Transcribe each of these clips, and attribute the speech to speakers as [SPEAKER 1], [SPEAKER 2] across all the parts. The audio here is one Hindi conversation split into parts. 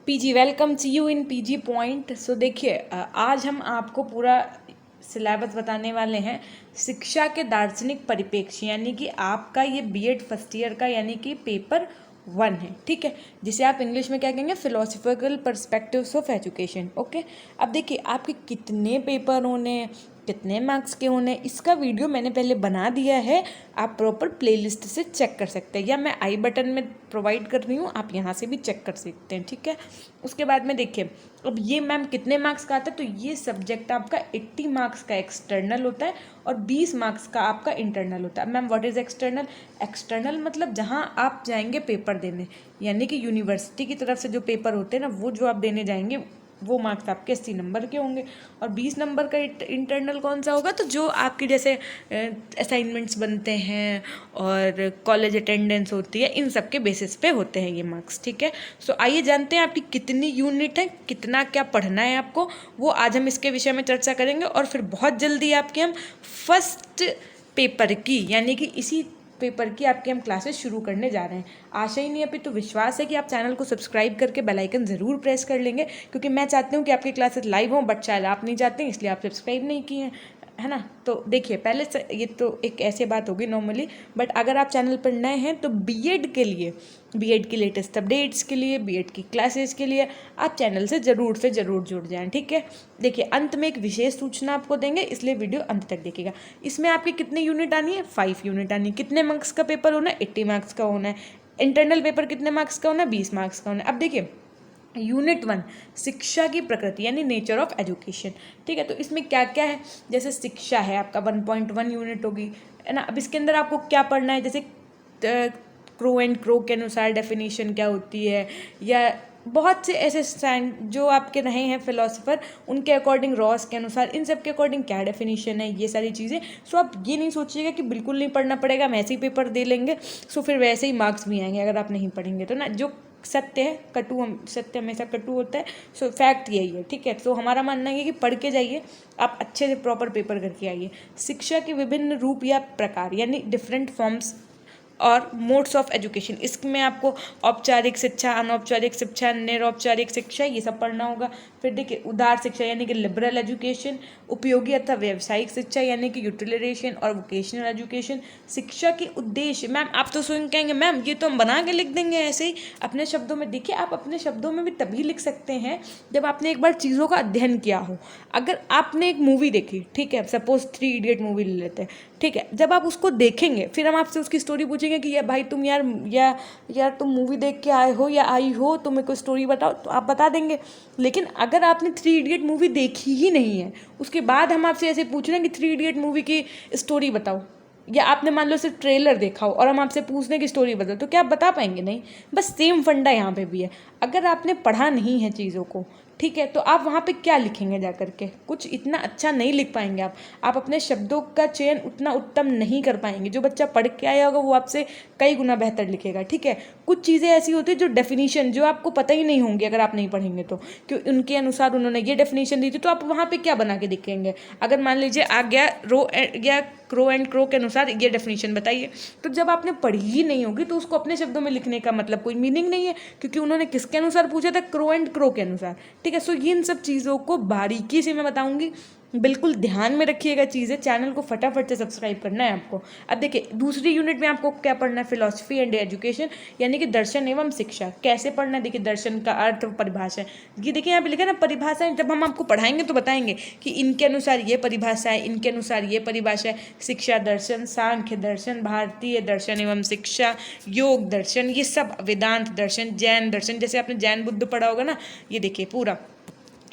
[SPEAKER 1] PG, welcome see you in PG point. So देखिए, आज हम आपको पूरा सिलेबस बताने वाले हैं शिक्षा के दार्शनिक परिप्रेक्ष्य, यानी कि आपका ये बीएड फर्स्ट ईयर का यानी कि पेपर 1 है। ठीक है, जिसे आप इंग्लिश में क्या कहेंगे, philosophical perspectives of education. Okay, अब देखिए आपके कितने पेपर होने, कितने मार्क्स के होने, इसका वीडियो मैंने पहले बना दिया है। आप प्रॉपर प्लेलिस्ट से चेक कर सकते हैं, या मैं आई बटन में प्रोवाइड कर रही हूँ, आप यहाँ से भी चेक कर सकते हैं। ठीक है, उसके बाद में देखिए, अब ये मैम कितने मार्क्स का आता है, तो ये सब्जेक्ट आपका 80 मार्क्स का एक्सटर्नल होता है और 20 मार्क्स का आपका इंटरनल होता है। Ma'am what is external? External मतलब जहाँ आप जाएंगे पेपर देने, यानी कि यूनिवर्सिटी की तरफ से जो पेपर होते हैं ना, वो जो आप देने जाएंगे वो मार्क्स आपके 80 नंबर के होंगे। और 20 नंबर का इंटरनल कौन सा होगा, तो जो आपके जैसे असाइनमेंट्स बनते हैं और कॉलेज अटेंडेंस होती है, इन सब के बेसिस पे होते हैं ये मार्क्स। ठीक है, सो आइए जानते हैं आपकी कितनी यूनिट है, कितना क्या पढ़ना है आपको, वो आज हम इसके विषय में चर्चा करेंगे। और फिर बहुत जल्दी आपके हम फर्स्ट पेपर की यानी कि इसी पेपर की आपके हम क्लासेस शुरू करने जा रहे हैं। आशा ही नहीं अभी तो विश्वास है कि आप चैनल को सब्सक्राइब करके बेल आइकन ज़रूर प्रेस कर लेंगे, क्योंकि मैं चाहती हूँ कि आपकी क्लासेस लाइव हों, बट शायद आप नहीं चाहते हैं, इसलिए आप सब्सक्राइब नहीं किए हैं, है ना। तो देखिए, पहले से ये तो एक ऐसी बात होगी नॉर्मली, बट अगर आप चैनल पर नए हैं तो बीएड के लिए, बीएड की लेटेस्ट अपडेट्स के लिए, बीएड की क्लासेस के लिए आप चैनल से ज़रूर जुड़ जाएं। ठीक है, देखिए अंत में एक विशेष सूचना आपको देंगे, इसलिए वीडियो अंत तक देखिएगा। इसमें आपकी कितनी यूनिट आनी है? 5 यूनिट आनी है। कितने मार्क्स का पेपर होना है? 80 मार्क्स का होना है। इंटरनल पेपर कितने मार्क्स का होना है? 20 मार्क्स का होना है। अब देखिए, यूनिट 1 शिक्षा की प्रकृति यानी नेचर ऑफ एजुकेशन। ठीक है, तो इसमें क्या क्या है, जैसे शिक्षा है आपका 1.1 यूनिट होगी, है ना। अब इसके अंदर आपको क्या पढ़ना है, जैसे क्रो एंड क्रो के अनुसार डेफिनेशन क्या होती है, या बहुत से ऐसे जो आपके रहे हैं फिलोसोफर, उनके अकॉर्डिंग रॉस के अनुसार, इन सब के अकॉर्डिंग क्या डेफिनेशन है, ये सारी चीज़ें। सो आप ये नहीं सोचिएगा कि बिल्कुल नहीं पढ़ना पड़ेगा, हम ऐसे ही पेपर दे लेंगे, सो फिर वैसे ही मार्क्स भी आएंगे अगर आप नहीं पढ़ेंगे तो ना। जो सत्य है सत्य हमेशा कटु होता है, सो फैक्ट यही है। ठीक है, तो हमारा मानना है कि पढ़ के जाइए, आप अच्छे से प्रॉपर पेपर करके आइए। शिक्षा के विभिन्न रूप या प्रकार यानी डिफरेंट फॉर्म्स और मोड्स ऑफ एजुकेशन, इसमें आपको औपचारिक शिक्षा, अनौपचारिक शिक्षा, निरौपचारिक शिक्षा, ये सब पढ़ना होगा। फिर देखिए, उदार शिक्षा यानी कि लिबरल एजुकेशन, उपयोगी अथवा व्यावसायिक शिक्षा यानी कि यूटिलिटेरियन और वोकेशनल एजुकेशन। शिक्षा के उद्देश्य, मैम आप तो सुन कहेंगे मैम ये तो हम बना के लिख देंगे ऐसे ही अपने शब्दों में। देखिए, आप अपने शब्दों में भी तभी लिख सकते हैं जब आपने एक बार चीज़ों का अध्ययन किया हो। अगर आपने एक मूवी देखी, ठीक है, सपोज 3 इडियट मूवी ले लेते हैं, ठीक है, जब आप उसको देखेंगे फिर हम आपसे उसकी स्टोरी पूछेंगे कि यार भाई तुम यार तुम मूवी देख के आए हो या आई हो, तो मेरे को स्टोरी बताओ, तो आप बता देंगे। लेकिन अगर आपने 3 इडियट मूवी देखी ही नहीं है, उसके बाद हम आपसे ऐसे पूछ रहे हैं कि 3 इडियट मूवी की स्टोरी बताओ, या आपने मान लो सिर्फ ट्रेलर देखा हो और हम आपसे पूछने की स्टोरी बताओ, तो क्या आप बता पाएंगे? नहीं। बस सेम फंडा यहाँ पे भी है। अगर आपने पढ़ा नहीं है चीज़ों को, ठीक है, तो आप वहाँ पे क्या लिखेंगे जा करके? कुछ इतना अच्छा नहीं लिख पाएंगे आप अपने शब्दों का चयन उतना उत्तम नहीं कर पाएंगे। जो बच्चा पढ़ के आया होगा वो आपसे कई गुना बेहतर लिखेगा। ठीक है, कुछ चीज़ें ऐसी होती है जो डेफिनेशन जो आपको पता ही नहीं होंगी अगर आप नहीं पढ़ेंगे तो, क्यों उनके अनुसार उन्होंने ये डेफिनेशन दी थी, तो आप वहाँ पे क्या बना के दिखेंगे? अगर मान लीजिए आ गया क्रो एंड क्रो के अनुसार ये डेफिनेशन बताइए, तो जब आपने पढ़ी ही नहीं होगी तो उसको अपने शब्दों में लिखने का मतलब कोई मीनिंग नहीं है, क्योंकि उन्होंने किसके अनुसार पूछा था? क्रो एंड क्रो के अनुसार। ठीक है, सो इन सब चीज़ों को बारीकी से मैं बताऊंगी, बिल्कुल ध्यान में रखिएगा चीज़ें। चैनल को फटाफट से सब्सक्राइब करना है आपको। अब देखिए, दूसरी यूनिट में आपको क्या पढ़ना है? फिलॉसफी एंड एजुकेशन यानी कि दर्शन एवं शिक्षा। कैसे पढ़ना है? देखिए, दर्शन का अर्थ परिभाषा है, ये देखिए यहाँ पे लिखा है ना परिभाषा। जब हम आपको पढ़ाएंगे तो बताएंगे कि इनके अनुसार ये परिभाषा है, इनके अनुसार ये परिभाषा है। शिक्षा दर्शन, सांख्य दर्शन, भारतीय दर्शन एवं शिक्षा, योग दर्शन, ये सब, वेदांत दर्शन, जैन दर्शन, जैसे आपने जैन बुद्ध पढ़ा होगा ना, ये देखिए पूरा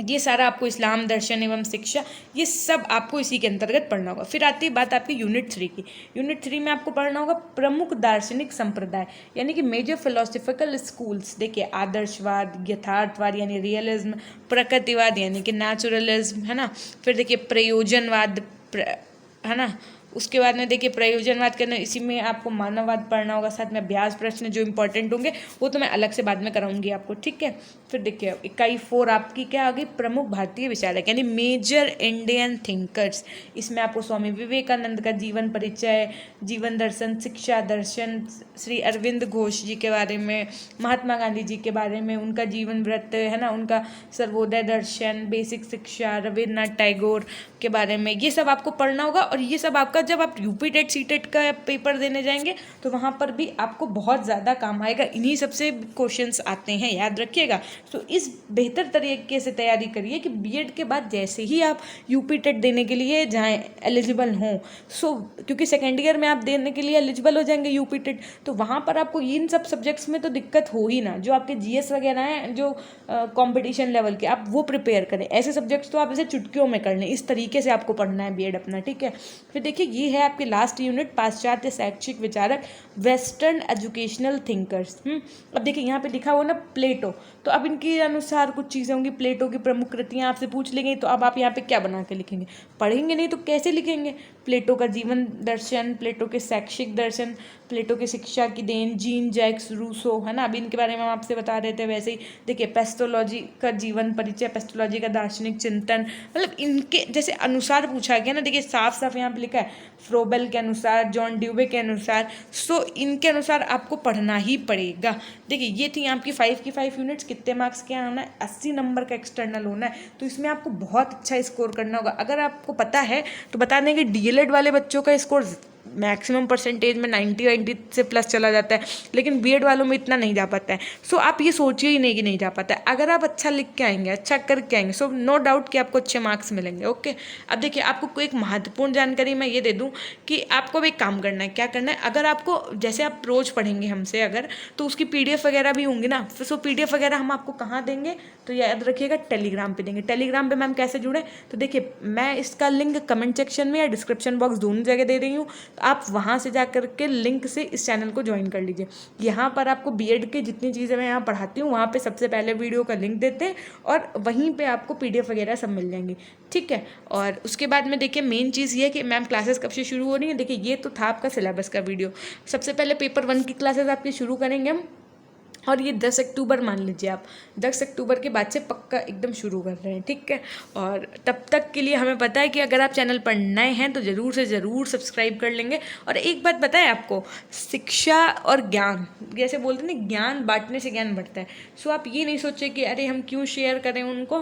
[SPEAKER 1] ये सारा आपको, इस्लाम दर्शन एवं शिक्षा, ये सब आपको इसी के अंतर्गत पढ़ना होगा। फिर आती है बात आपकी यूनिट 3 की। यूनिट 3 में आपको पढ़ना होगा प्रमुख दार्शनिक संप्रदाय यानी कि मेजर फिलोसफिकल स्कूल्स। देखिए, आदर्शवाद, यथार्थवाद यानी रियलिज्म, प्रकृतिवाद यानी कि नेचुरलिज्म, है ना। फिर देखिए प्रयोजनवाद, है ना, उसके बाद में देखिए प्रयोजनवाद करना, इसी में आपको मानववाद पढ़ना होगा, साथ में अभ्यास प्रश्न जो इंपॉर्टेंट होंगे वो तो मैं अलग से बाद में कराऊंगी आपको, ठीक है। फिर देखिए इकाई 4 आपकी क्या आ गई, प्रमुख भारतीय विचारक यानी मेजर इंडियन थिंकर्स। इसमें आपको स्वामी विवेकानंद का जीवन परिचय, जीवन दर्शन, शिक्षा दर्शन, श्री अरविंद घोष जी के बारे में, महात्मा गांधी जी के बारे में, उनका जीवन व्रत है ना, उनका सर्वोदय दर्शन, बेसिक शिक्षा, रविन्द्रनाथ टैगोर के बारे में, ये सब आपको पढ़ना होगा। और ये सब आपका जब आप यूपी टेट सी टेट का पेपर देने जाएंगे तो वहाँ पर भी आपको बहुत ज़्यादा काम आएगा, इन्हीं सबसे क्वेश्चंस आते हैं, याद रखिएगा। तो इस बेहतर तरीके से तैयारी करिए कि बीएड के बाद जैसे ही आप यूपी टेट देने के लिए जाएं, एलिजिबल हों, क्योंकि सेकेंड ईयर में आप देने के लिए एलिजिबल हो जाएंगे यूपी टेट, तो वहाँ पर आपको इन सब सब्जेक्ट्स में तो दिक्कत हो ही ना। जो आपके जीएस वगैरह हैं, जो कंपटीशन लेवल के, आप वो प्रिपेयर करें। ऐसे सब्जेक्ट्स तो आप इसे चुटकियों में कर लें, इस तरीके से आपको पढ़ना है बीएड अपना, ठीक है। फिर देखिए ये है आपकी लास्ट यूनिट, पाश्चात्य शैक्षिक विचारक, वेस्टर्न एजुकेशनल थिंकर्स। अब देखिए यहाँ पे लिखा हुआ ना प्लेटो, तो अब इनके अनुसार कुछ चीज़ें होंगी। प्लेटो की प्रमुख कृतियाँ आपसे पूछ लेंगे, तो अब आप यहाँ पे क्या बना के लिखेंगे, पढ़ेंगे नहीं तो कैसे लिखेंगे। प्लेटो का जीवन दर्शन, प्लेटो के शैक्षिक दर्शन, प्लेटो के शिक्षा की देन, जीन जैक्स रूसो, है ना, अभी इनके बारे में हम आपसे बता रहे थे। वैसे ही देखिए पेस्टोलॉजी का जीवन परिचय, पेस्टोलॉजी का दार्शनिक चिंतन, मतलब इनके जैसे अनुसार पूछा गया ना। देखिए साफ साफ यहाँ पे लिखा है फ्रोबेल के अनुसार, जॉन ड्यूबे के अनुसार, सो इनके अनुसार आपको पढ़ना ही पड़ेगा। देखिए ये थी आपकी 5 की 5 यूनिट्स। कितने मार्क्स के आना है, 80 नंबर का एक्सटर्नल होना है, तो इसमें आपको बहुत अच्छा स्कोर करना होगा। अगर आपको पता है तो बता दें कि डीएलएड वाले बच्चों का स्कोर मैक्सिमम परसेंटेज में 90 से प्लस चला जाता है, लेकिन बीएड वालों में इतना नहीं जा पाता है। सो आप ये सोचिए ही नहीं कि नहीं जा पाता है। अगर आप अच्छा लिख के आएंगे, अच्छा करके आएंगे, सो नो डाउट कि आपको अच्छे मार्क्स मिलेंगे, ओके। अब देखिए आपको कोई एक महत्वपूर्ण जानकारी मैं ये दे दूं कि आपको भी एक काम करना है। क्या करना है, अगर आपको जैसे आप रोज पढ़ेंगे हमसे अगर, तो उसकी पीडीएफ वगैरह भी होंगी ना, सो पीडीएफ वगैरह हम आपको कहाँ देंगे, तो याद रखिएगा टेलीग्राम पे देंगे। टेलीग्राम पे मैम कैसे जुड़े, तो देखिए मैं इसका लिंक कमेंट सेक्शन में या डिस्क्रिप्शन बॉक्स दोनों जगह दे रही हूँ, आप वहाँ से जा कर के लिंक से इस चैनल को ज्वाइन कर लीजिए। यहाँ पर आपको बीएड के जितनी चीज़ें मैं यहाँ पढ़ाती हूँ वहाँ पे सबसे पहले वीडियो का लिंक देते हैं, और वहीं पे आपको पीडीएफ वगैरह सब मिल जाएंगी, ठीक है। और उसके बाद में देखिए मेन चीज़ ये है कि मैम क्लासेस कब से शुरू हो रही है। देखिए ये तो था आपका सिलेबस का वीडियो। सबसे पहले पेपर 1 की क्लासेस आपकी शुरू करेंगे हम, और ये 10 अक्टूबर मान लीजिए आप, 10 अक्टूबर के बाद से पक्का एकदम शुरू कर रहे हैं, ठीक है। और तब तक के लिए हमें पता है कि अगर आप चैनल पर नए हैं तो ज़रूर से ज़रूर सब्सक्राइब कर लेंगे। और एक बात बताएं आपको, शिक्षा और ज्ञान, जैसे बोलते हैं ना, ज्ञान बांटने से ज्ञान बढ़ता है। सो आप ये नहीं सोचे कि अरे हम क्यों शेयर करें उनको,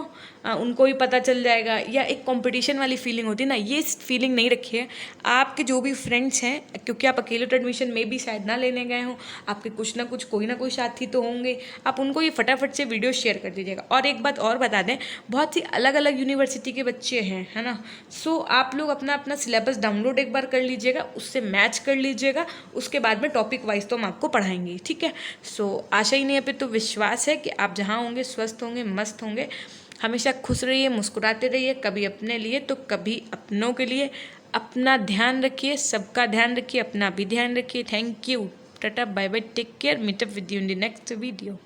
[SPEAKER 1] उनको भी पता चल जाएगा, या एक कंपटीशन वाली फीलिंग होती है ना, ये फीलिंग नहीं रखिए। आपके जो भी फ्रेंड्स हैं, क्योंकि आप अकेले तो एडमिशन में भी शायद ना लेने गए हों, आपके कुछ ना कुछ कोई ना कोई साथी तो होंगे, आप उनको ये फटाफट से वीडियो शेयर कर दीजिएगा। और एक बात और बता दें, बहुत सी अलग अलग यूनिवर्सिटी के बच्चे हैं, है ना, सो आप लोग अपना अपना सिलेबस डाउनलोड एक बार कर लीजिएगा, उससे मैच कर लीजिएगा, उसके बाद में टॉपिक वाइज तो हम आपको पढ़ाएंगे, ठीक है। सो आशा ही नहीं है पे तो विश्वास है कि आप जहाँ होंगे स्वस्थ होंगे, मस्त होंगे। हमेशा खुश रहिए, मुस्कुराते रहिए, कभी अपने लिए तो कभी अपनों के लिए। अपना ध्यान रखिए, सबका ध्यान रखिए, अपना भी ध्यान रखिए। Thank you, tata, bye bye, take care, meet up with you in the next video.